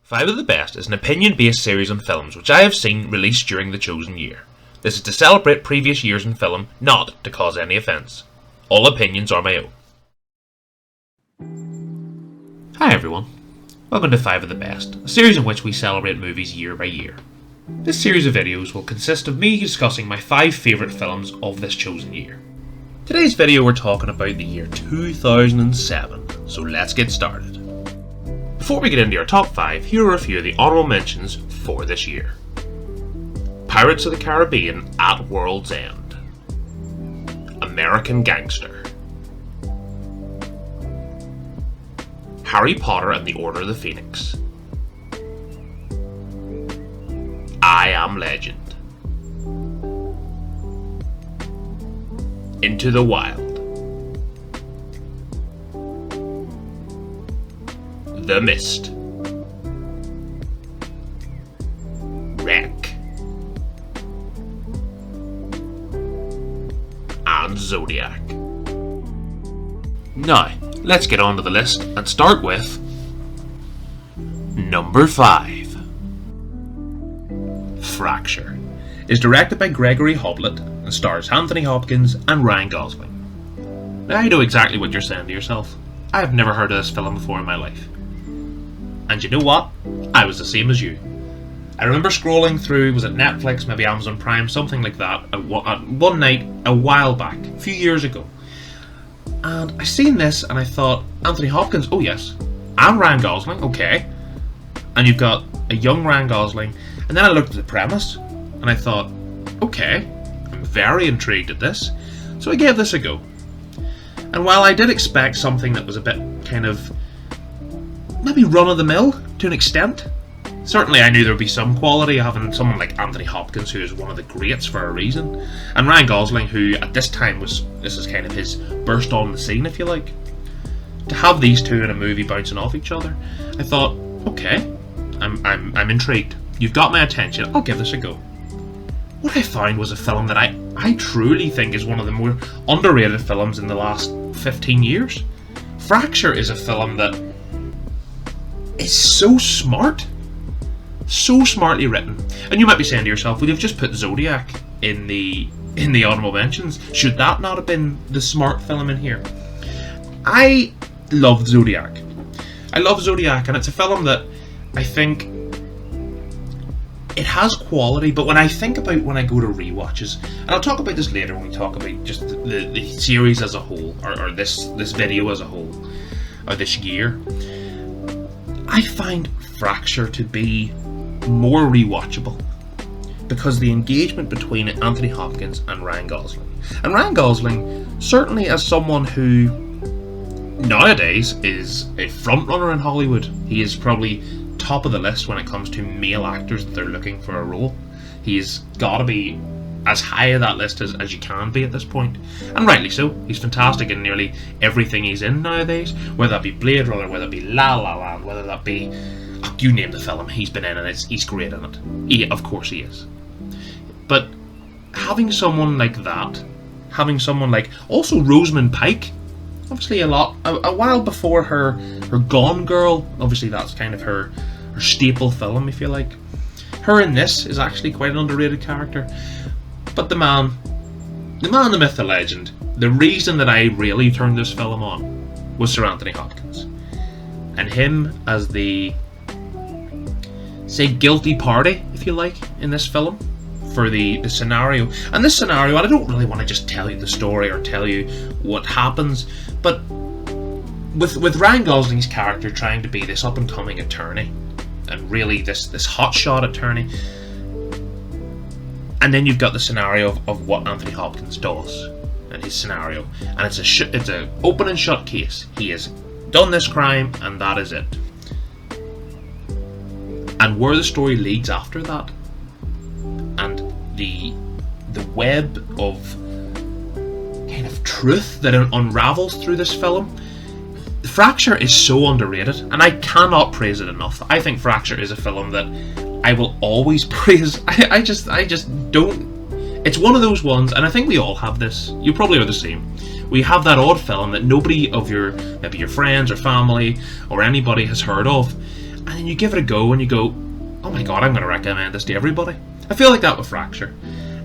5 of the Best is an opinion-based series on films which I have seen released during the chosen year. This is to celebrate previous years in film, not to cause any offence. All opinions are my own. Hi everyone, welcome to 5 of the Best, a series in which we celebrate movies year by year. This series of videos will consist of me discussing my 5 favourite films of this chosen year. Today's video we're talking about the year 2007, so let's get started. Before we get into our top 5, here are a few of the honourable mentions for this year. Pirates of the Caribbean at World's End. American Gangster. Harry Potter and the Order of the Phoenix. I Am Legend. Into the Wild. The Mist. Wreck. And Zodiac. Now, let's get on to the list and start with number 5. Fracture is directed by Gregory Hoblit and stars Anthony Hopkins and Ryan Gosling. Now I know exactly what you're saying to yourself. I have never heard of this film before in my life. And you know what? I was the same as you. I remember scrolling through, was it Netflix, maybe Amazon Prime, something like that, one night a while back, a few years ago. And I seen this and I thought, Anthony Hopkins, oh yes, and Ryan Gosling, okay. And you've got a young Ryan Gosling. And then I looked at the premise and I thought, okay, I'm very intrigued at this. So I gave this a go. And while I did expect something that was a bit kind of maybe run-of-the-mill to an extent, certainly I knew there would be some quality having someone like Anthony Hopkins, who is one of the greats for a reason, and Ryan Gosling, who at this time this is kind of his burst on the scene, if you like. To have these two in a movie bouncing off each other, I thought, okay, I'm intrigued. You've got my attention, I'll give this a go. What I found was a film that I truly think is one of the more underrated films in the last 15 years. Fracture is a film that is so smart, so smartly written. And you might be saying to yourself, well, you've just put Zodiac in the honourable mentions. Should that not have been the smart film in here? I love Zodiac. I love Zodiac, and it's a film that I think it has quality, but when I think about when I go to rewatches, and I'll talk about this later when we talk about just the series as a whole, or this video as a whole, or this year, I find Fracture to be more rewatchable because the engagement between Anthony Hopkins and Ryan Gosling. And Ryan Gosling, certainly as someone who nowadays is a frontrunner in Hollywood, he is probably top of the list when it comes to male actors that they're looking for a role. He's got to be as high of that list as you can be at this point, and rightly so. He's fantastic in nearly everything he's in nowadays, whether that be Blade Runner, whether that be La La Land, whether that be, you name the film, he's been in and he's great in it. Of course he is. But having someone like that, having someone like also Rosamund Pike, obviously a while before her Gone Girl, obviously that's kind of her staple film, if you like. Her in this is actually quite an underrated character. But the man, the myth, the legend, the reason that I really turned this film on was Sir Anthony Hopkins. And him as the, say, guilty party, if you like, in this film, for the scenario. And this scenario, and I don't really want to just tell you the story or tell you what happens, but with Ryan Gosling's character trying to be this up-and-coming attorney, and really this hotshot attorney, and then you've got the scenario of what Anthony Hopkins does, and his scenario, and it's a open and shut case. He has done this crime, and that is it. And where the story leads after that, and the web of kind of truth that unravels through this film, Fracture is so underrated, and I cannot praise it enough. I think Fracture is a film that I will always praise. I just don't. It's one of those ones, and I think we all have this. You probably are the same. We have that odd film that nobody of maybe your friends or family or anybody has heard of, and then you give it a go and you go, oh my god, I'm going to recommend this to everybody. I feel like that with Fracture.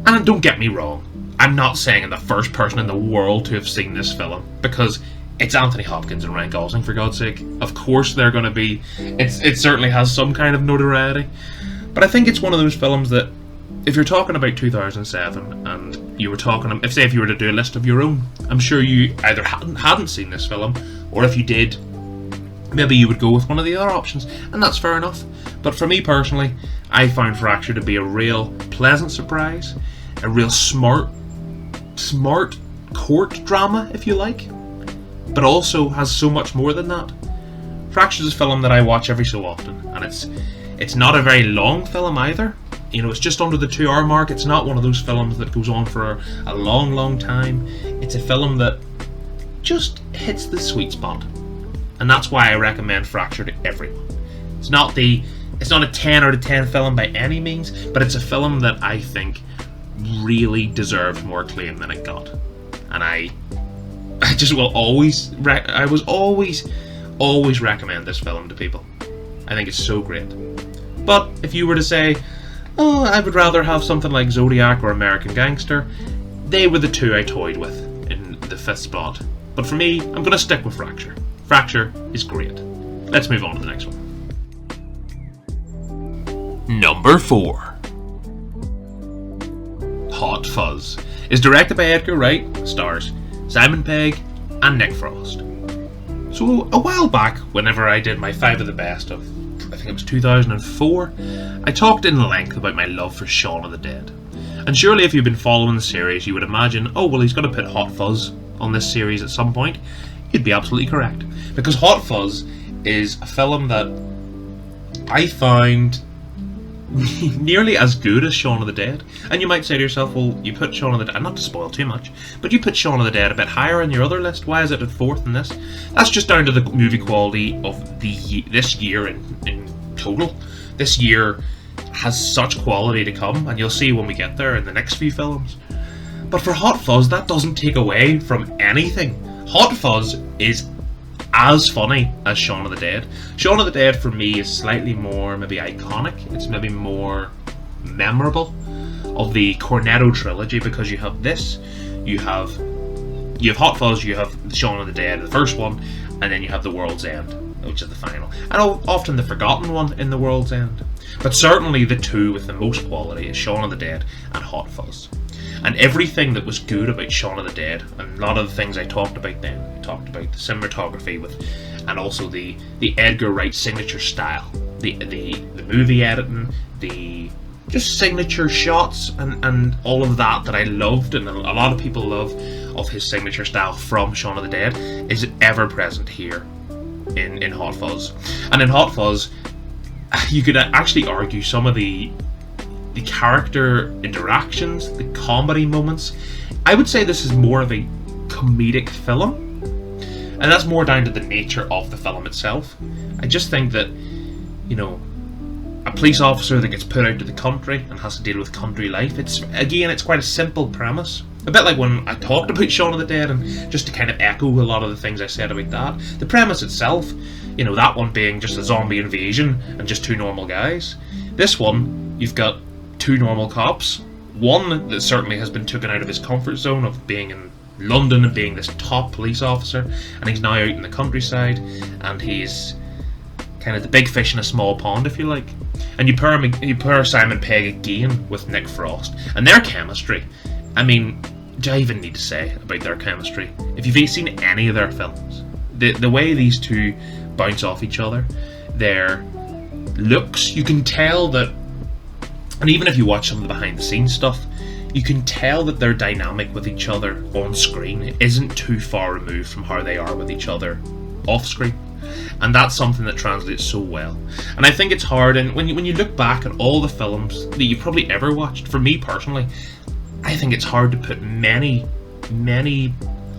And don't get me wrong, I'm not saying I'm the first person in the world to have seen this film, because it's Anthony Hopkins and Ryan Gosling, for God's sake. Of course they're going to be... It certainly has some kind of notoriety. But I think it's one of those films that, if you're talking about 2007, and you were talking... If you were to do a list of your own, I'm sure you either hadn't seen this film, or if you did, maybe you would go with one of the other options, and that's fair enough. But for me personally, I found Fracture to be a real pleasant surprise, a real smart court drama, if you like, but also has so much more than that. Fracture is a film that I watch every so often, and it's not a very long film either. You know, it's just under the 2-hour mark. It's not one of those films that goes on for a long time. It's a film that just hits the sweet spot, and that's why I recommend Fracture to everyone. It's not a 10 out of 10 film by any means, but it's a film that I think really deserved more acclaim than it got, and I just will always recommend this film to people. I think it's so great. But if you were to say, oh, I would rather have something like Zodiac or American Gangster, they were the two I toyed with in the 5th spot. But for me, I'm going to stick with Fracture. Fracture is great. Let's move on to the next one. Number 4. Hot Fuzz is directed by Edgar Wright, stars Simon Pegg and Nick Frost. So a while back, whenever I did my 5 of the best of, I think it was 2004, I talked in length about my love for Shaun of the Dead. And surely if you've been following the series, you would imagine, oh well, he's got to put Hot Fuzz on this series at some point. You'd be absolutely correct. Because Hot Fuzz is a film that I found nearly as good as Shaun of the Dead. And you might say to yourself, well, you put Shaun of the Dead, not to spoil too much, but you put Shaun of the Dead a bit higher on your other list. Why is it at 4th in this? That's just down to the movie quality of this year in total. This year has such quality to come, and you'll see when we get there in the next few films. But for Hot Fuzz, that doesn't take away from anything. Hot Fuzz is as funny as Shaun of the Dead. Shaun of the Dead for me is slightly more maybe iconic. It's maybe more memorable of the Cornetto trilogy, because you have this, you have Hot Fuzz, you have Shaun of the Dead, the first one, and then you have The World's End, which is the final, and often the forgotten one in The World's End. But certainly the two with the most quality is Shaun of the Dead and Hot Fuzz. And everything that was good about Shaun of the Dead, and a lot of the things I talked about then, I talked about the cinematography and also the Edgar Wright signature style, the movie editing, the just signature shots, and all of that I loved, and a lot of people love, of his signature style from Shaun of the Dead, is ever present here in Hot Fuzz. And in Hot Fuzz, you could actually argue some of the character interactions, the comedy moments. I would say this is more of a comedic film, and that's more down to the nature of the film itself. I just think that, you know, a police officer that gets put out to the country and has to deal with country life, it's quite a simple premise. A bit like when I talked about Shaun of the Dead, and just to kind of echo a lot of the things I said about that, the premise itself, you know, that one being just a zombie invasion and just 2 normal guys. This one, you've got 2 normal cops, one that certainly has been taken out of his comfort zone of being in London and being this top police officer, and he's now out in the countryside, and he's kind of the big fish in a small pond, if you like. And you pair Simon Pegg again with Nick Frost, and their chemistry, I mean, do I even need to say about their chemistry? If you've seen any of their films, the way these two bounce off each other, their looks, you can tell that. And even if you watch some of the behind the scenes stuff, you can tell that their dynamic with each other on screen isn't too far removed from how they are with each other off screen. And that's something that translates so well. And I think it's hard, and when you look back at all the films that you've probably ever watched, for me personally, I think it's hard to put many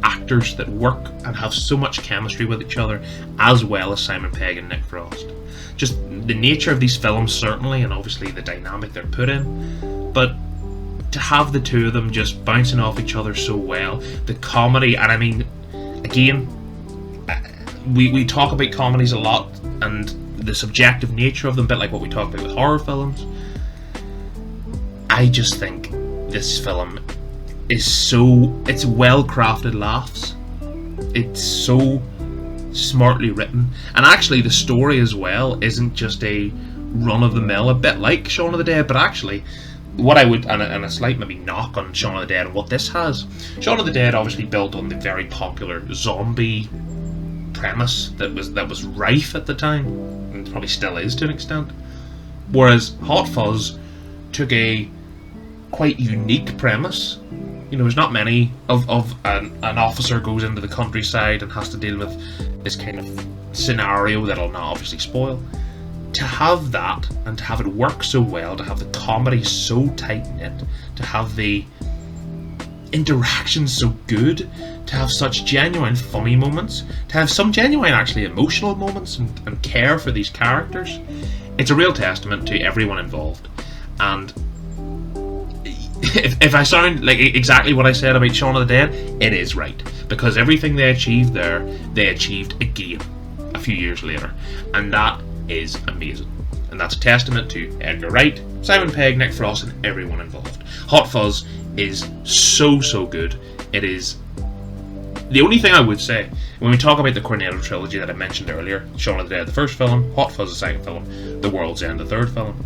actors that work and have so much chemistry with each other as well as Simon Pegg and Nick Frost. Just the nature of these films, certainly, and obviously the dynamic they're put in, but to have the two of them just bouncing off each other so well, the comedy, and I mean, again, we talk about comedies a lot, and the subjective nature of them, a bit like what we talked about with horror films. I just think this film is it's well crafted laughs. It's so smartly written, and actually the story as well isn't just a run-of-the-mill, a bit like Shaun of the Dead, but actually what I would, and a slight maybe knock on Shaun of the Dead and what this has, Shaun of the Dead obviously built on the very popular zombie premise that was rife at the time, and probably still is to an extent, whereas Hot Fuzz took a quite unique premise. You know, there's not many of an officer goes into the countryside and has to deal with this kind of scenario that I'll not obviously spoil. To have that, and to have it work so well, to have the comedy so tight-knit, to have the interactions so good, to have such genuine funny moments, to have some genuine actually emotional moments and care for these characters, it's a real testament to everyone involved. And if I sound like exactly what I said about Shaun of the Dead, it is right, because everything they achieved there, they achieved again a few years later, and that is amazing. And that's a testament to Edgar Wright, Simon Pegg, Nick Frost, and everyone involved. Hot Fuzz is so good. It is the only thing I would say when we talk about the Cornetto trilogy that I mentioned earlier: Shaun of the Dead, the first film; Hot Fuzz, the second film; The World's End, the third film.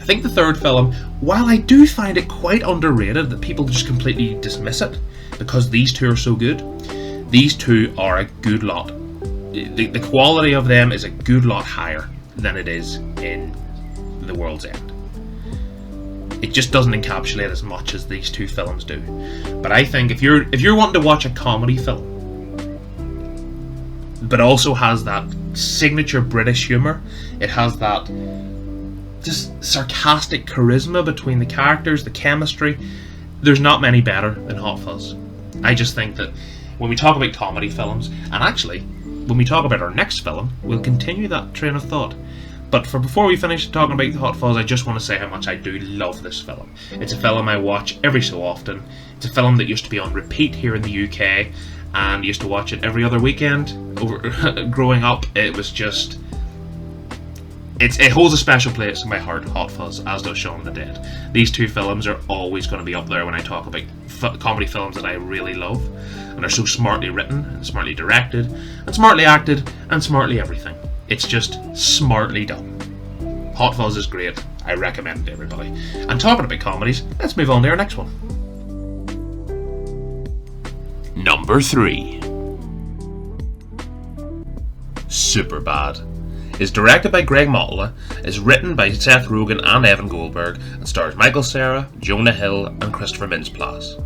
I think the third film, while I do find it quite underrated that people just completely dismiss it because these two are so good, these two are a good lot. The quality of them is a good lot higher than it is in The World's End. It just doesn't encapsulate as much as these two films do. But I think if you're wanting to watch a comedy film, but also has that signature British humour, it has that just sarcastic charisma between the characters, the chemistry, there's not many better than Hot Fuzz. I just think that when we talk about comedy films, and actually when we talk about our next film, we'll continue that train of thought. But before we finish talking about Hot Fuzz, I just want to say how much I do love this film. It's a film I watch every so often. It's a film that used to be on repeat here in the UK, and used to watch it every other weekend. Growing up, it was just... It holds a special place in my heart, Hot Fuzz, as does Shaun of the Dead. These two films are always going to be up there when I talk about comedy films that I really love, and are so smartly written, and smartly directed, and smartly acted, and smartly everything. It's just smartly done. Hot Fuzz is great. I recommend it to everybody. And talking about comedies, let's move on to our next one. Number 3. Superbad is directed by Greg Mottola, is written by Seth Rogen and Evan Goldberg, and stars Michael Cera, Jonah Hill, and Christopher Mintz-Plasse.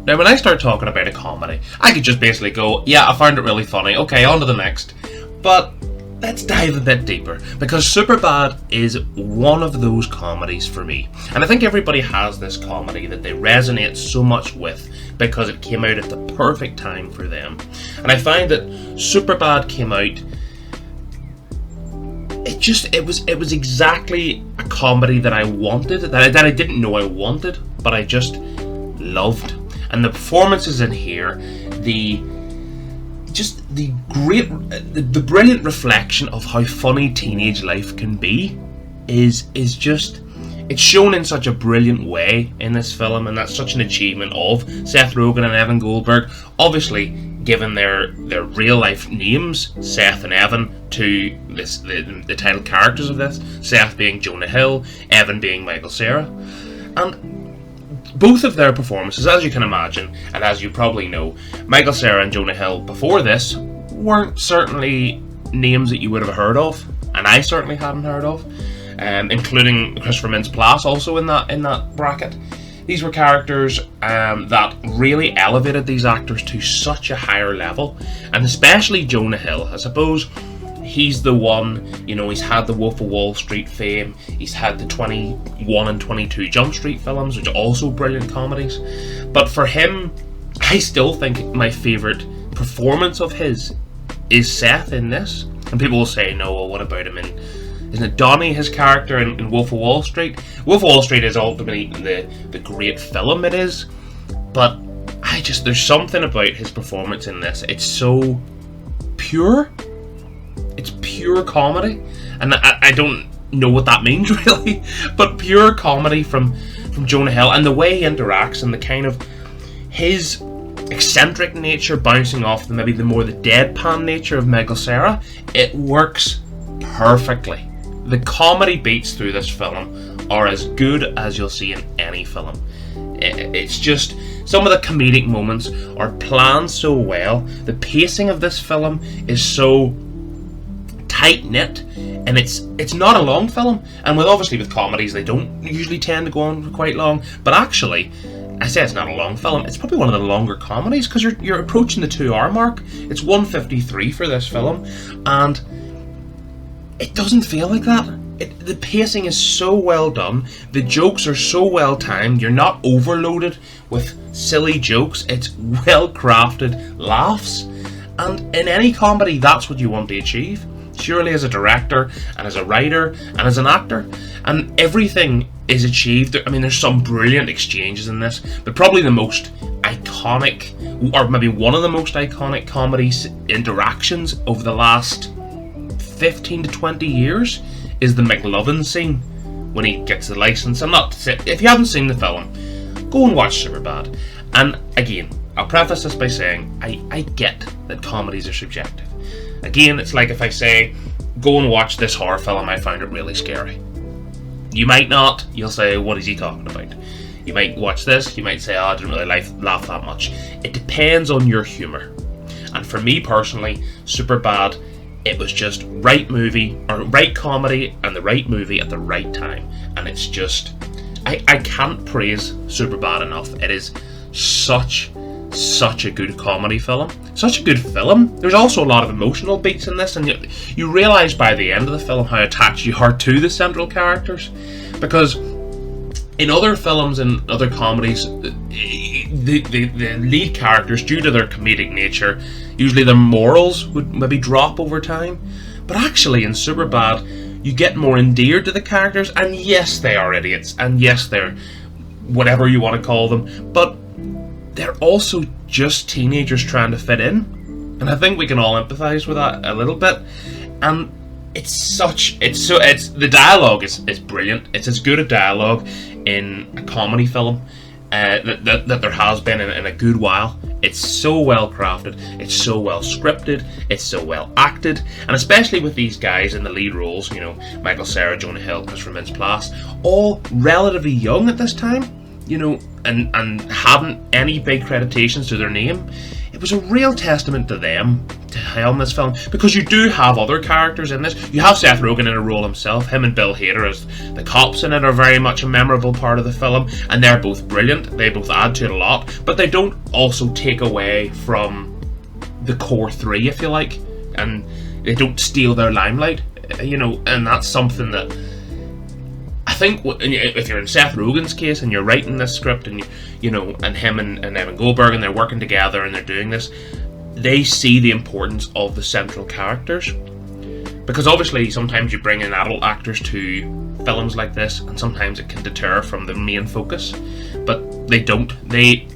Now, when I start talking about a comedy, I could just basically go, yeah, I found it really funny, okay, on to the next. But let's dive a bit deeper, because Superbad is one of those comedies for me. And I think everybody has this comedy that they resonate so much with because it came out at the perfect time for them. And I find that Superbad came out... It was exactly a comedy that I wanted, that I didn't know I wanted, but I just loved. And the performances in here, the brilliant reflection of how funny teenage life can be is just, it's shown in such a brilliant way in this film, and that's such an achievement of Seth Rogen and Evan Goldberg, obviously given their real life names, Seth and Evan, to the title characters of this, Seth being Jonah Hill, Evan being Michael Cera. And both of their performances, as you can imagine, and as you probably know, Michael Cera and Jonah Hill before this weren't certainly names that you would have heard of, and I certainly hadn't heard of, including Christopher Mintz-Plasse also in that bracket. These were characters that really elevated these actors to such a higher level, and especially Jonah Hill. I suppose he's the one, you know, he's had the Wolf of Wall Street fame, he's had the 21 and 22 Jump Street films, which are also brilliant comedies, but for him, I still think my favourite performance of his is Seth in this. And people will say, no, well, what about him in... Isn't it Donnie, his character in Wolf of Wall Street? Wolf of Wall Street is ultimately the great film it is, but there's something about his performance in this. It's so pure. pure comedy, and I don't know what that means really, but pure comedy from Jonah Hill, and the way he interacts, and the kind of his eccentric nature bouncing off maybe the deadpan nature of Michael Cera. It works perfectly. The comedy beats through this film are as good as you'll see in any film. It's just, some of the comedic moments are planned so well. The pacing of this film is so tight-knit, and it's not a long film. And with comedies, they don't usually tend to go on for quite long. But actually, I say it's not a long film, it's probably one of the longer comedies, because you're approaching the 2-hour mark. It's 1:53 for this film, and it doesn't feel like that. The pacing is so well done, the jokes are so well timed, you're not overloaded with silly jokes, it's well crafted laughs, and in any comedy that's what you want to achieve, surely, as a director and as a writer and as an actor. And everything is achieved. I mean, there's some brilliant exchanges in this, but probably the most iconic, or maybe one of the most iconic comedy interactions over the last 15 to 20 years is the McLovin scene when he gets the license. If you haven't seen the film, go and watch Superbad. And again, I'll preface this by saying I get that comedies are subjective. Again, it's like if I say, go and watch this horror film, I found it really scary. You might not. You'll say, what is he talking about? You might watch this, you might say, oh, I didn't really laugh that much. It depends on your humour. And for me personally, Superbad, it was just right movie, or right comedy, and the right movie at the right time. And it's just, I can't praise Superbad enough. It is such a good comedy film. Such a good film. There's also a lot of emotional beats in this, and you realise by the end of the film how attached you are to the central characters. Because in other films and other comedies, the lead characters, due to their comedic nature, usually their morals would maybe drop over time. But actually in Superbad, you get more endeared to the characters, and yes, they are idiots, and yes, they're whatever you want to call them, but they're also just teenagers trying to fit in. And I think we can all empathise with that a little bit. And the dialogue is brilliant. It's as good a dialogue in a comedy film that there has been in a good while. It's so well crafted, it's so well scripted, it's so well acted, and especially with these guys in the lead roles, Michael Cera, Jonah Hill, Christopher Mintz-Plasse, all relatively young at this time, and hadn't any big creditations to their name. It was a real testament to them to helm this film, because you do have other characters in this. You have Seth Rogen in a role himself. Him and Bill Hader as the cops in it are very much a memorable part of the film, and they're both brilliant. They both add to it a lot, but they don't also take away from the core three, if you like, and they don't steal their limelight, and that's something that I think if you're in Seth Rogen's case and you're writing this script, and and him and Evan Goldberg, and they're working together and they're doing this, they see the importance of the central characters. Because obviously sometimes you bring in adult actors to films like this, and sometimes it can deter from the main focus, but they don't. They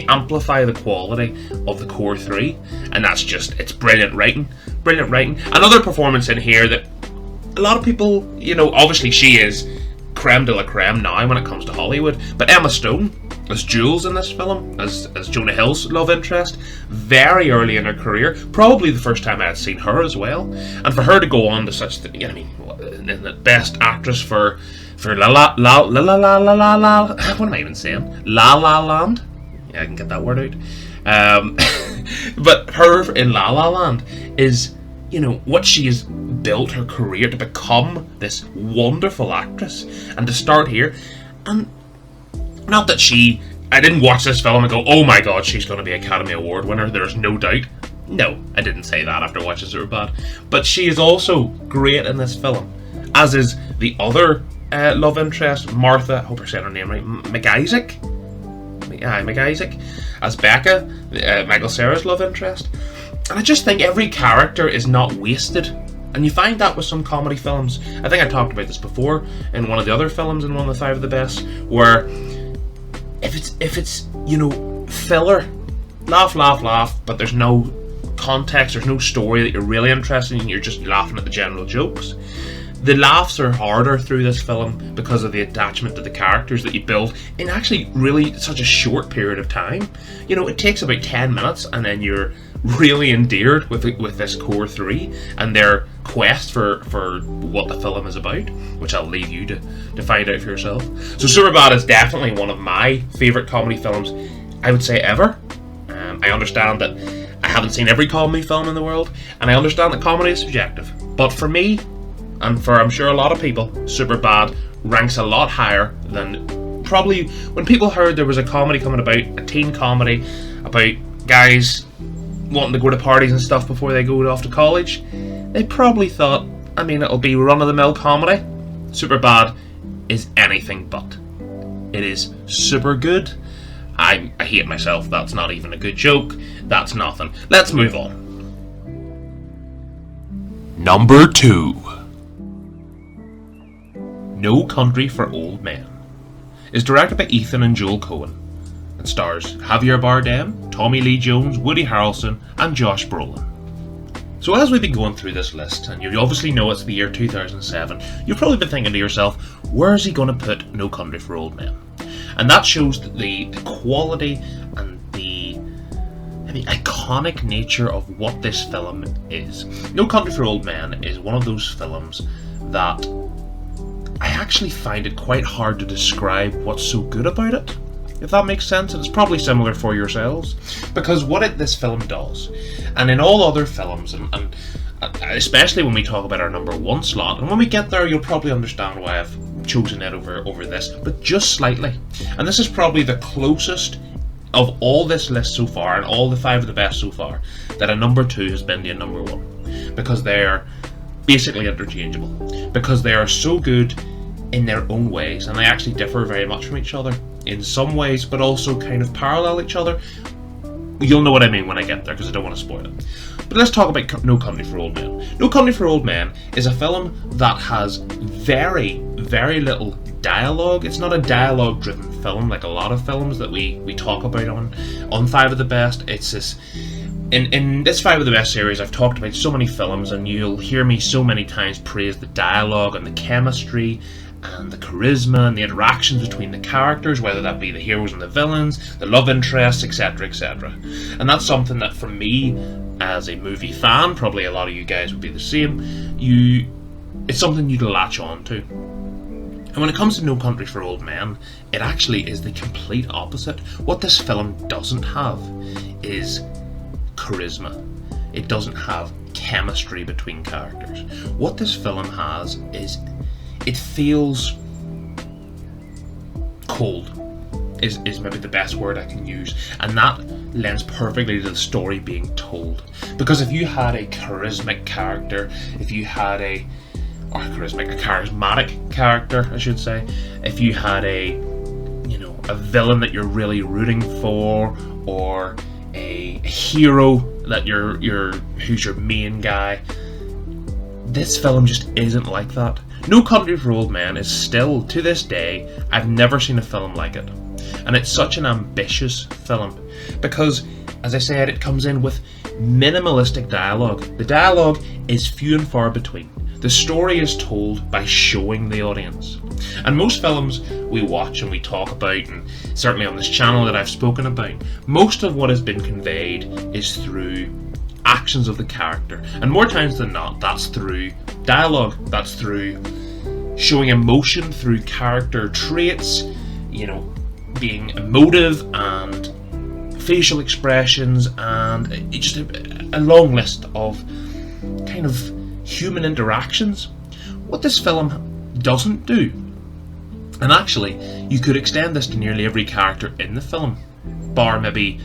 amplify the quality of the core three, and it's brilliant writing. Another performance in here that a lot of people, obviously she is creme de la creme now when it comes to Hollywood, but Emma Stone as Jules in this film, as Jonah Hill's love interest, very early in her career, probably the first time I had seen her as well, and for her to go on to such the best actress for La La La La La La La La La, what am I even saying? La La Land? Yeah, I can get that word out. But her in La La Land is, what she has built her career to become, this wonderful actress, and to start here. And not that I didn't watch this film and go, oh my god, she's going to be Academy Award winner, there's no doubt. No, I didn't say that after watching Superbad. But she is also great in this film, as is the other love interest, Martha, I hope I said her name right, McIsaac, as Becca, Michael Cera's love interest. And I just think every character is not wasted. And you find that with some comedy films. I think I talked about this before in one of the other films, in one of the 5 of the best, where if it's filler, laugh, but there's no context, there's no story that you're really interested in, you're just laughing at the general jokes. The laughs are harder through this film because of the attachment to the characters that you build in actually really such a short period of time. You know, it takes about 10 minutes and then you're really endeared with this core three and their quest for what the film is about, which I'll leave you to find out for yourself. So Superbad is definitely one of my favourite comedy films, I would say, ever. I understand that I haven't seen every comedy film in the world, and I understand that comedy is subjective. But for me, and for I'm sure a lot of people, Superbad ranks a lot higher than probably when people heard there was a comedy coming about, a teen comedy about guys wanting to go to parties and stuff before they go off to college. They probably thought, I mean, it'll be run-of-the-mill comedy. Superbad is anything but. It is super good. I hate myself. That's not even a good joke. That's nothing. Let's move on. Number 2. No Country for Old Men is directed by Ethan and Joel Coen and stars Javier Bardem, Tommy Lee Jones, Woody Harrelson and Josh Brolin. So as we've been going through this list, and you obviously know it's the year 2007, you've probably been thinking to yourself, where is he going to put No Country for Old Men? And that shows the quality and the iconic nature of what this film is. No Country for Old Men is one of those films that I actually find it quite hard to describe what's so good about it, if that makes sense, and it's probably similar for yourselves, because what this film does, and in all other films, and especially when we talk about our number 1 slot, and when we get there you'll probably understand why I've chosen it over this, but just slightly. And this is probably the closest of all this list so far, and all the 5 of the best so far, that a number 2 has been to a number 1, because they're basically interchangeable, because they are so good in their own ways, and they actually differ very much from each other in some ways, but also kind of parallel each other. You'll know what I mean when I get there, because I don't want to spoil it. But let's talk about No Country for Old Men. No Country for Old Men is a film that has very, very little dialogue. It's not a dialogue-driven film like a lot of films that we talk about on 5 of the Best. It's this... In this 5 of the Best series, I've talked about so many films, and you'll hear me so many times praise the dialogue and the chemistry and the charisma and the interactions between the characters, whether that be the heroes and the villains, the love interests, etc, etc. And that's something that, for me, as a movie fan, probably a lot of you guys would be the same, it's something you'd latch on to. And when it comes to No Country for Old Men, it actually is the complete opposite. What this film doesn't have is charisma. It doesn't have chemistry between characters. What this film has is, it feels cold, is maybe the best word I can use, and that lends perfectly to the story being told. Because if you had a charismatic character, if you had a charismatic character, I should say, if you had a villain that you're really rooting for, or a hero that who's your main guy, this film just isn't like that. No Country for Old Men is still, to this day, I've never seen a film like it. And it's such an ambitious film because, as I said, it comes in with minimalistic dialogue. The dialogue is few and far between. The story is told by showing the audience. And most films we watch and we talk about, and certainly on this channel that I've spoken about, most of what has been conveyed is through actions of the character. And more times than not, that's through dialogue. That's through showing emotion, through character traits, being emotive and facial expressions, and just a long list of kind of human interactions. What this film doesn't do, and actually you could extend this to nearly every character in the film, bar maybe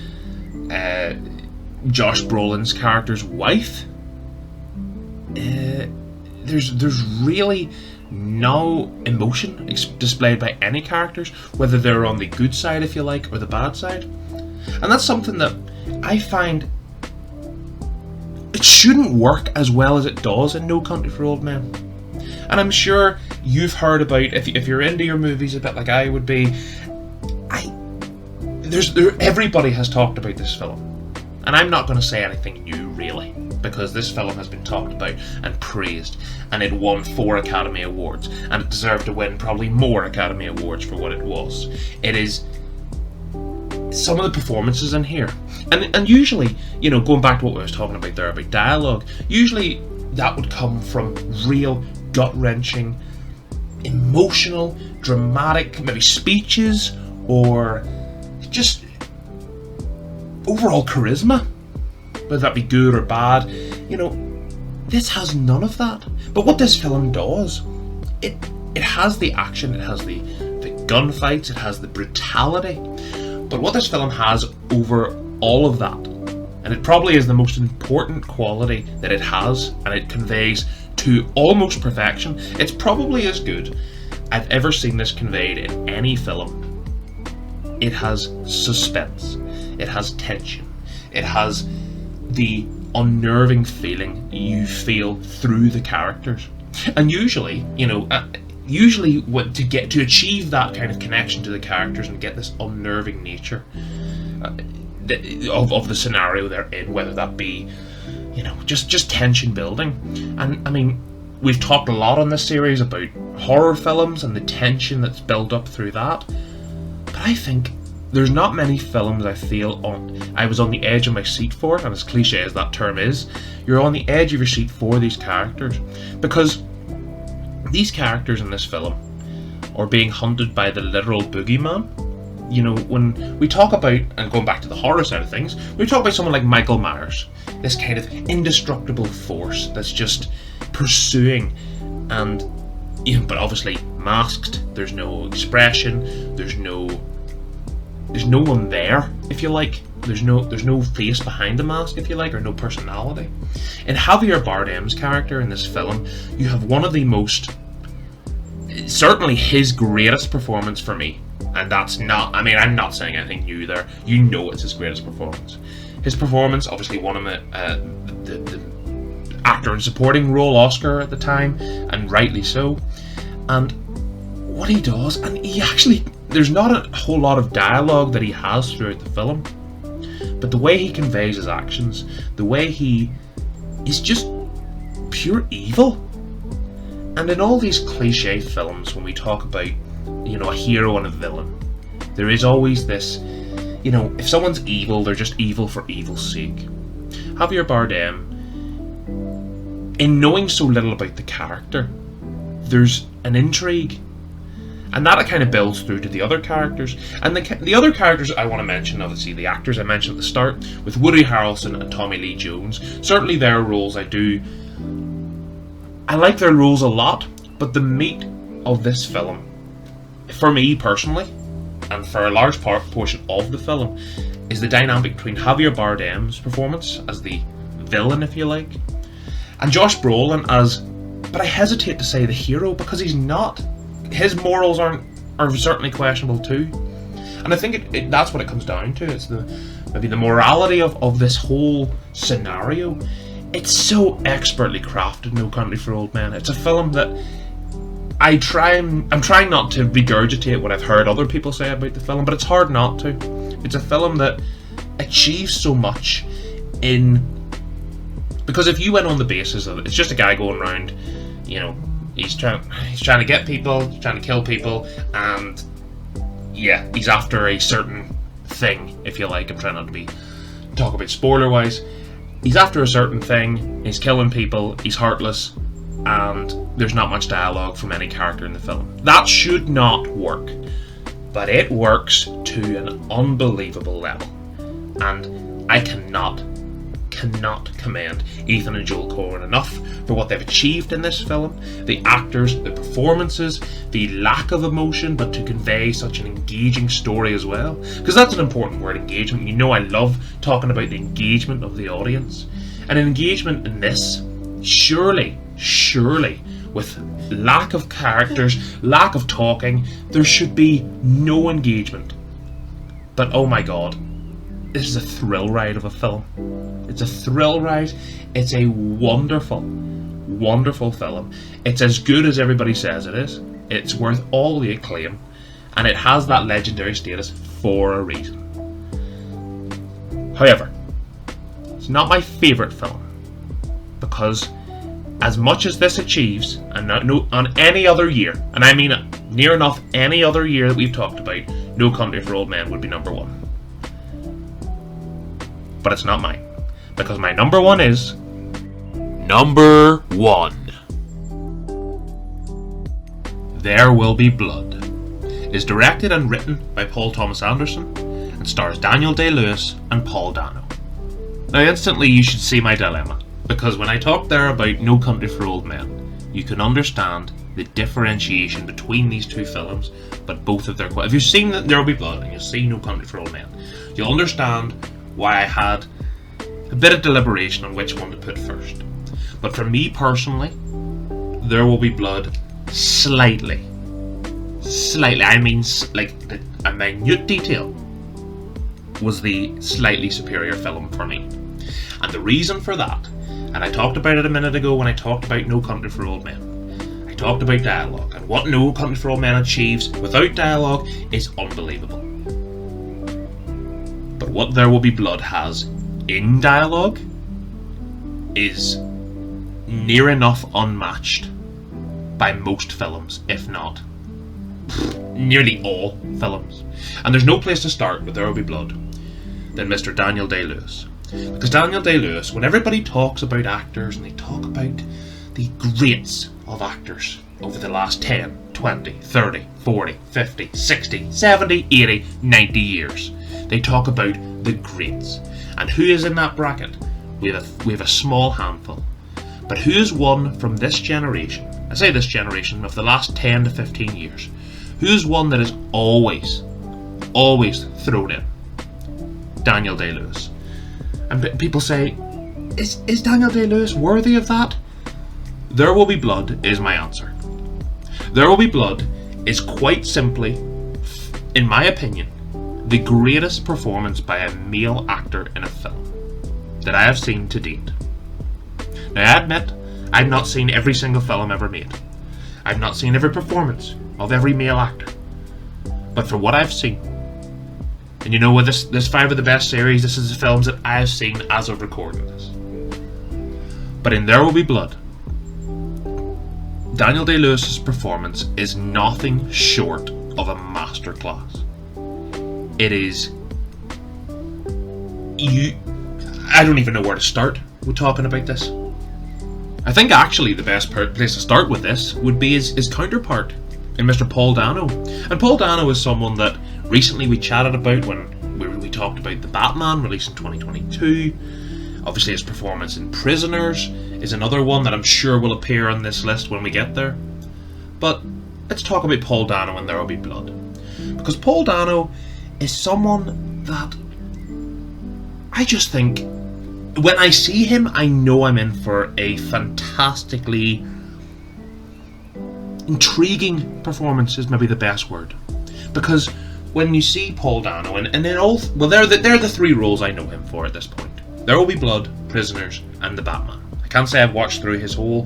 Josh Brolin's character's wife, there's really no emotion displayed by any characters, whether they're on the good side, if you like, or the bad side. And that's something that I find it shouldn't work as well as it does in No Country for Old Men. And I'm sure you've heard about, if you're into your movies a bit like I would be, everybody has talked about this film. And I'm not going to say anything new really, because this film has been talked about and praised, and it won 4 Academy Awards, and it deserved to win probably more Academy Awards for what it was. It is some of the performances in here, and usually, you know, going back to what we was talking about there about dialogue, usually that would come from real gut-wrenching, emotional, dramatic, maybe speeches, or just overall charisma, whether that be good or bad. You know, this has none of that. But what this film does, it has the action, it has the gunfights, it has the brutality. But what this film has over all of that, and it probably is the most important quality that it has, and it conveys to almost perfection. It's probably as good I've ever seen this conveyed in any film. It has suspense, it has tension, it has the unnerving feeling you feel through the characters. And usually, you know, to achieve that kind of connection to the characters and get this unnerving nature of the scenario they're in, whether that be, you know, just tension building. And I mean, we've talked a lot on this series about horror films and the tension that's built up through that, but I think there's not many films I feel I was on the edge of my seat for, and as cliche as that term is, you're on the edge of your seat for these characters, because these characters in this film are being hunted by the literal boogeyman. You know, when we talk about, and going back to the horror side of things, we talk about someone like Michael Myers, this kind of indestructible force that's just pursuing, and, you know, but obviously masked. There's no expression. There's no one there, if you like. There's no face behind the mask, if you like, or no personality. In Javier Bardem's character in this film, you have one of the most, certainly his greatest performance for me. And that's not, I mean, I'm not saying anything new there. You know it's his greatest performance. His performance, obviously won him the actor in supporting role Oscar at the time, and rightly so. And what he does, and he actually, there's not a whole lot of dialogue that he has throughout the film, but the way he conveys his actions, the way he is just pure evil. And in all these cliche films, when we talk about, you know, a hero and a villain, there is always this, you know, if someone's evil, they're just evil for evil's sake. Javier Bardem, in knowing so little about the character, there's an intrigue, and that kind of builds through to the other characters. And the other characters I want to mention, obviously the actors I mentioned at the start, with Woody Harrelson and Tommy Lee Jones. Certainly their roles I like their roles a lot, but the meat of this film, for me personally, and for a large portion of the film, is the dynamic between Javier Bardem's performance as the villain, if you like, and Josh Brolin as, but I hesitate to say the hero, because he's not. His morals are certainly questionable too, and I think that's what it comes down to. It's maybe the morality of this whole scenario. It's so expertly crafted, No Country for Old Men. It's a film that I'm trying not to regurgitate what I've heard other people say about the film, but it's hard not to. It's a film that achieves so much because if you went on the basis of it's just a guy going around, you know, he's trying to get people, he's trying to kill people, and yeah, he's after a certain thing, if you like. I'm trying not to talk about spoiler wise. He's after a certain thing, he's killing people, he's heartless, and there's not much dialogue from any character in the film. That should not work, but it works to an unbelievable level, and I cannot commend Ethan and Joel Coen enough for what they've achieved in this film. The actors, the performances, the lack of emotion, but to convey such an engaging story as well, because that's an important word, engagement. You know I love talking about the engagement of the audience, and an engagement in this, surely with lack of characters, lack of talking, there should be no engagement. But oh my god, this is a thrill ride of a film. It's a thrill ride. It's a wonderful, wonderful film. It's as good as everybody says it is. It's worth all the acclaim, and it has that legendary status for a reason. However, It's not my favourite film, because as much as this achieves, and no, on any other year, and I mean near enough any other year that we've talked about, No Country for Old Men would be number one. But it's not mine, because my number one is number one. There Will Be Blood is directed and written by Paul Thomas Anderson and stars Daniel Day-Lewis and Paul Dano. Now instantly you should see my dilemma, because when I talked there about No Country for Old Men, you can understand the differentiation between these two films, but both of their... If you've seen There Will Be Blood and you've seen No Country for Old Men, you'll understand why I had a bit of deliberation on which one to put first. But for me personally, There Will Be Blood slightly, I mean like a minute detail, was the slightly superior film for me. And the reason for that, and I talked about it a minute ago when I talked about No Country for Old Men, I talked about dialogue, and what No Country for Old Men achieves without dialogue is unbelievable. But what There Will Be Blood has in dialogue is near enough unmatched by most films, if not nearly all films. And there's no place to start with There Will Be Blood than Mr. Daniel Day-Lewis. Because Daniel Day-Lewis, when everybody talks about actors and they talk about the greats of actors over the last 10, 20, 30, 40, 50, 60, 70, 80, 90 years, they talk about the greats. And who is in that bracket? We have a small handful. But who is one from this generation, I say this generation, of the last 10 to 15 years, who's one that is always thrown in? Daniel Day-Lewis. And people say, is Daniel Day-Lewis worthy of that? There Will Be Blood is my answer. There Will Be Blood is quite simply, in my opinion, the greatest performance by a male actor in a film that I have seen to date. Now I admit, I've not seen every single film ever made. I've not seen every performance of every male actor. But for what I've seen, and you know, with this 5 of the best series, this is the films that I have seen as of recording this. But in There Will Be Blood, Daniel Day-Lewis's performance is nothing short of a masterclass. It is... I don't even know where to start with talking about this. I think actually the best place to start with this would be his counterpart in Mr. Paul Dano. And Paul Dano is someone that recently we chatted about when we talked about The Batman, released in 2022. Obviously his performance in Prisoners is another one that I'm sure will appear on this list when we get there. But let's talk about Paul Dano and There Will Be Blood. Because Paul Dano is someone that I just think, when I see him, I know I'm in for a fantastically intriguing performance, is maybe the best word. Because when you see Paul Dano, and then all, well, they're the 3 roles I know him for at this point. There Will Be Blood, Prisoners, and The Batman. I can't say I've watched through his whole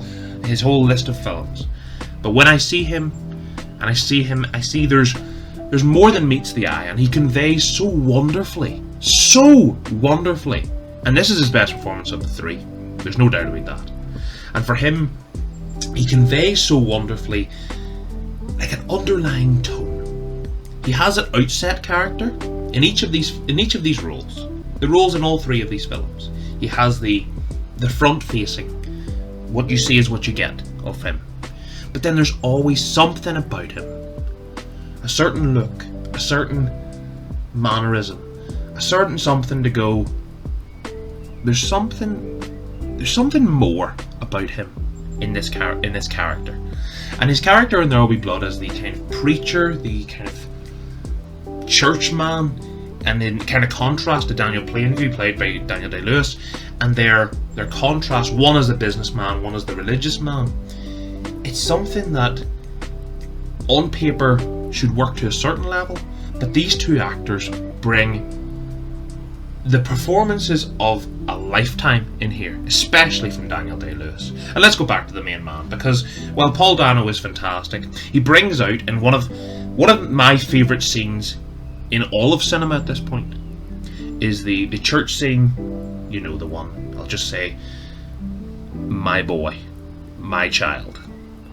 list of films. But when I see him, and I see there's more than meets the eye, and he conveys so wonderfully. And this is his best performance of the 3. There's no doubt about that. And for him, he conveys so wonderfully, like an underlying tone. He has an outset character in each of these roles. The roles in all 3 of these films. He has the front facing. What you see is what you get of him. But then there's always something about him. A certain look, a certain mannerism, a certain something to go, there's something more about him in this character. And his character in There Will Be Blood is the kind of preacher, the kind of churchman, and in kind of contrast to Daniel Plainview, played by Daniel Day-Lewis, and their contrast, one as the businessman, one as the religious man. It's something that on paper should work to a certain level, but these 2 actors bring the performances of a lifetime in here, especially from Daniel Day-Lewis. And let's go back to the main man, because while Paul Dano is fantastic, he brings out in one of my favourite scenes in all of cinema at this point is the church scene. you know the one. I'll just say, my boy, my child.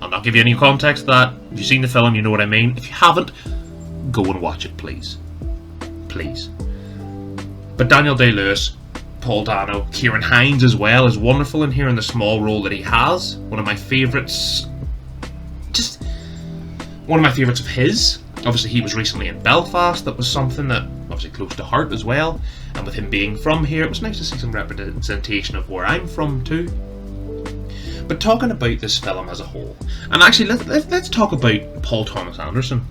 I'll not give you any context to that. If you've seen the film, you know what I mean. If you haven't, go and watch it, please. Please. But Daniel Day-Lewis, Paul Dano, Ciarán Hinds as well is wonderful in here in the small role that he has. One of my favourites. Just one of my favourites of his. Obviously he was recently in Belfast. That was something that obviously close to heart as well. And with him being from here, it was nice to see some representation of where I'm from too. But talking about this film as a whole, and actually let's talk about Paul Thomas Anderson.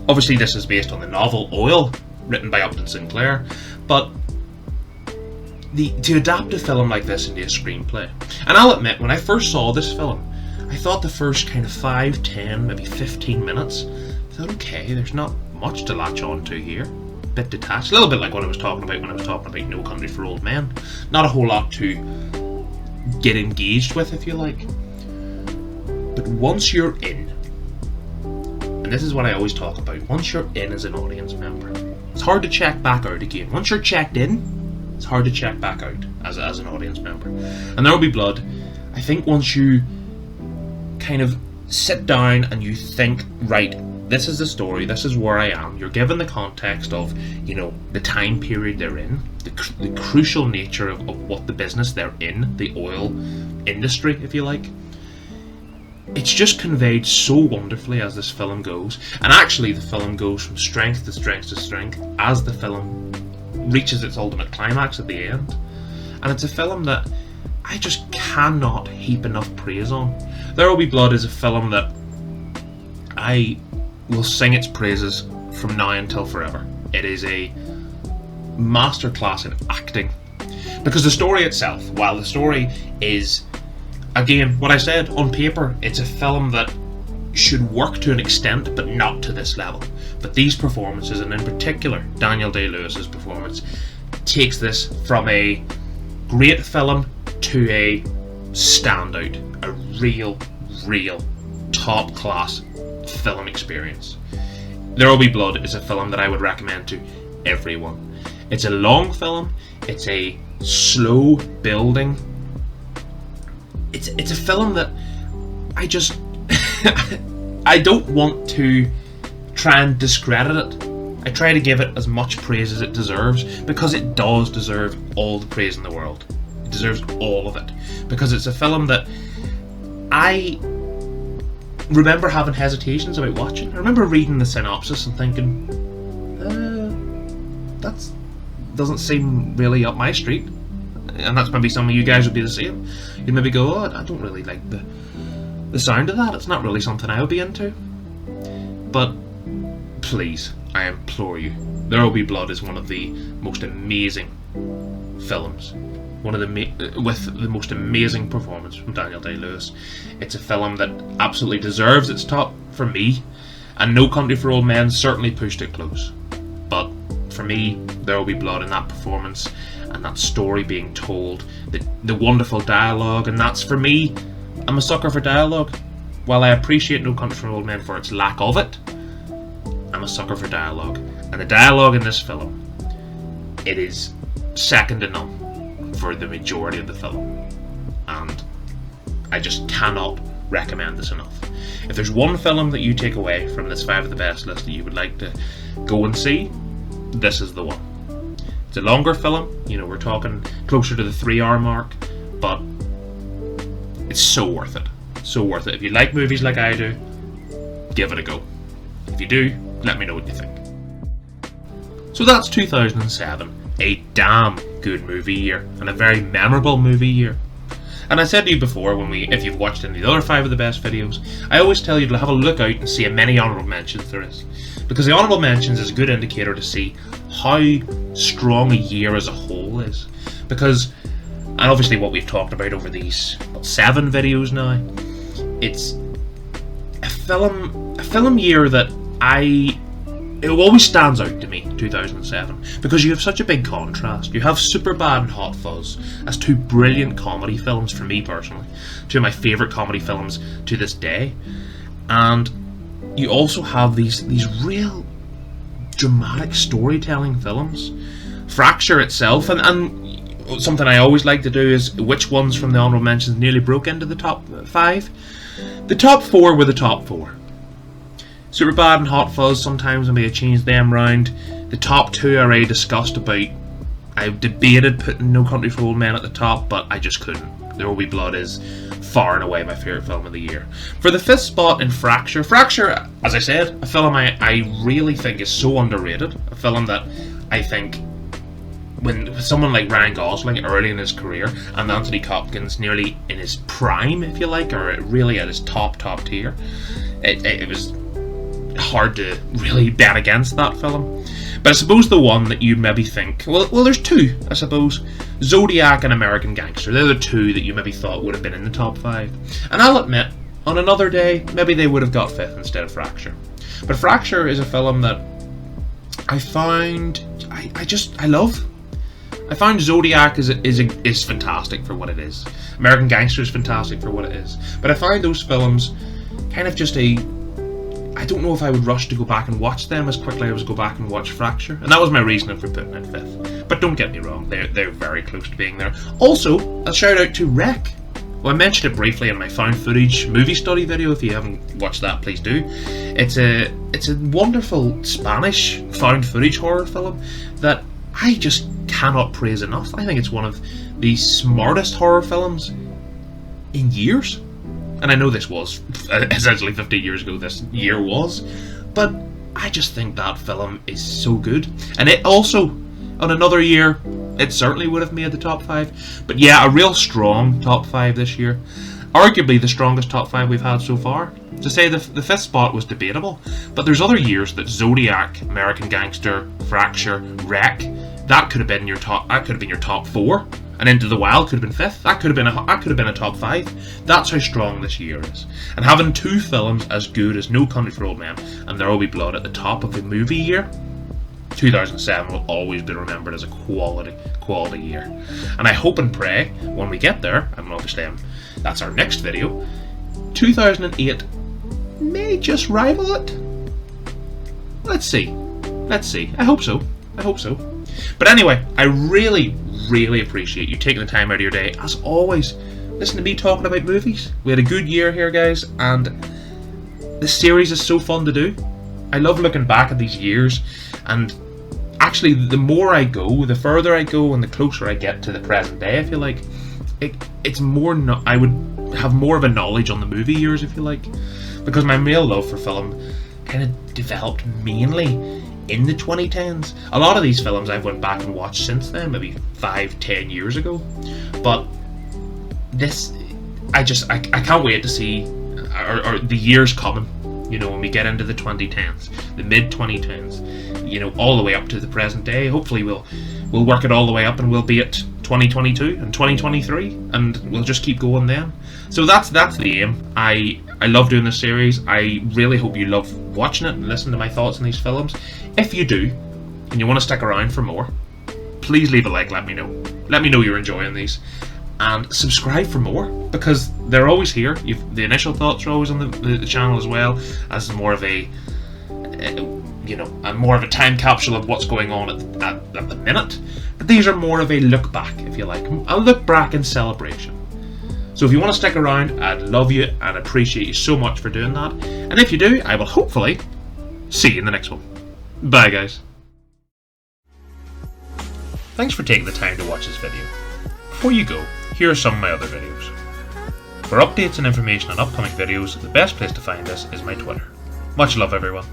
Obviously this is based on the novel Oil, written by Upton Sinclair, but to adapt a film like this into a screenplay, and I'll admit, when I first saw this film, I thought the first kind of 5, 10, maybe 15 minutes, I thought, okay, there's not much to latch on to here. A bit detached, a little bit like what I was talking about when I was talking about No Country for Old Men. Not a whole lot to get engaged with, if you like. But once you're in, and this is what I always talk about, once you're in as an audience member, it's hard to check back out again. Once you're checked in, it's hard to check back out as an audience member. And There Will Be Blood, I think once you kind of sit down and you think, right, this is the story, this is where I am, you're given the context of, you know, the time period they're in, the crucial nature of what the business they're in, the oil industry, if you like. It's just conveyed so wonderfully as this film goes. And actually the film goes from strength to strength to strength as the film reaches its ultimate climax at the end. And it's a film that I just cannot heap enough praise on. There Will Be Blood is a film that I will sing its praises from now until forever. It is a masterclass in acting. Because the story itself, while the story is, again, what I said, on paper, it's a film that should work to an extent, but not to this level. But these performances, and in particular Daniel Day-Lewis's performance, takes this from a great film to a standout, a real top-class film experience. There Will Be Blood is a film that I would recommend to everyone. It's a long film, it's a slow building, it's a film that I just I don't want to try and discredit it. I try to give it as much praise as it deserves, because it does deserve all the praise in the world. It deserves all of it, because it's a film that I remember having hesitations about watching. I remember reading the synopsis and thinking, that doesn't seem really up my street. And that's maybe some of you guys would be the same. You'd maybe go, oh, I don't really like the sound of that. It's not really something I would be into. But please, I implore you, There Will Be Blood is one of the most amazing films. One of the with the most amazing performance from Daniel Day-Lewis. It's a film that absolutely deserves its top for me, and No Country for Old Men certainly pushed it close. But for me, There Will Be Blood, and that performance and that story being told, the wonderful dialogue, and that's, for me, I'm a sucker for dialogue. While I appreciate No Country for Old Men for its lack of it, I'm a sucker for dialogue. And the dialogue in this film, it is second to none for the majority of the film. And I just cannot recommend this enough. If there's one film that you take away from this 5 of the best list that you would like to go and see, this is the one. It's a longer film, you know, we're talking closer to the 3-hour mark, but it's so worth it. So worth it. If you like movies like I do, give it a go. If you do, let me know what you think. So that's 2007, a damn good movie year, and a very memorable movie year. And I said to you before, if you've watched any of the other 5 of the best videos, I always tell you to have a look out and see how many honourable mentions there is. Because the honourable mentions is a good indicator to see how strong a year as a whole is. Because, and obviously what we've talked about over these 7 videos now, it's a film year that it always stands out to me, 2007, because you have such a big contrast. You have Superbad and Hot Fuzz as 2 brilliant comedy films for me personally, 2 of my favourite comedy films to this day, and you also have these real dramatic storytelling films. Fracture itself, and something I always like to do is which ones from the Honourable Mentions nearly broke into the top 5. The top 4 were the top 4. Superbad and Hot Fuzz, sometimes I may have changed them round. The top 2 I already discussed about. I debated putting No Country for Old Men at the top, but I just couldn't. There Will Be Blood is far and away my favourite film of the year. For the 5th spot in Fracture, as I said, a film I really think is so underrated. A film that I think, when someone like Ryan Gosling early in his career and Anthony Hopkins nearly in his prime, if you like, or really at his top tier, it was hard to really bet against that film. But I suppose the one that you maybe think, well, there's two, I suppose. Zodiac and American Gangster. They're the two that you maybe thought would have been in the top 5. And I'll admit, on another day, maybe they would have got 5th instead of Fracture. But Fracture is a film that I found, I love. I found Zodiac is fantastic for what it is. American Gangster is fantastic for what it is. But I find those films kind of just I don't know if I would rush to go back and watch them as quickly as I would go back and watch Fracture. And that was my reasoning for putting it 5th. But don't get me wrong, they're very close to being there. Also, a shout out to Rec. Well, I mentioned it briefly in my found footage movie study video. If you haven't watched that, please do. It's a wonderful Spanish found footage horror film that I just cannot praise enough. I think it's one of the smartest horror films in years. And I know this was essentially 15 years ago, this year was, but I just think that film is so good. And it also, on another year, it certainly would have made the top 5. But yeah, a real strong top 5 this year. Arguably the strongest top 5 we've had so far. To say the 5th spot was debatable, but there's other years that Zodiac, American Gangster, Fracture, Wreck, that could have been your top. That could have been your top 4. And Into the Wild could have been 5th. That could have been a top 5. That's how strong this year is. And having 2 films as good as No Country for Old Men and There Will Be Blood at the top of the movie year, 2007 will always be remembered as a quality year. And I hope and pray when we get there, and obviously that's our next video, 2008 may just rival it. Let's see. I hope so. But anyway, I really appreciate you taking the time out of your day, as always, listen to me talking about movies. We had a good year here, guys, and this series is so fun to do. I love looking back at these years, and actually the more I go, the further I go, and the closer I get to the present day, I feel like it's more, I would have more of a knowledge on the movie years, if you like, because my real love for film kind of developed mainly in the 2010s. A lot of these films I've went back and watched since then, maybe 5-10 years ago. But this, I can't wait to see or the years coming. You know, when we get into the 2010s, the mid 2010s, you know, all the way up to the present day. Hopefully, we'll work it all the way up, and we'll be at 2022 and 2023, and we'll just keep going then. So that's the aim. I love doing this series. I really hope you love watching it and listening to my thoughts on these films. If you do, and you want to stick around for more, please leave a like, let me know. Let me know you're enjoying these. And subscribe for more, because they're always here. The initial thoughts are always on the channel, as well as more of a time capsule of what's going on at the minute. But these are more of a look back, if you like. A look back in celebration. So if you want to stick around, I'd love you and appreciate you so much for doing that. And if you do, I will hopefully see you in the next one. Bye, guys. Thanks for taking the time to watch this video. Before you go, here are some of my other videos. For updates and information on upcoming videos, the best place to find us is my Twitter. Much love, everyone.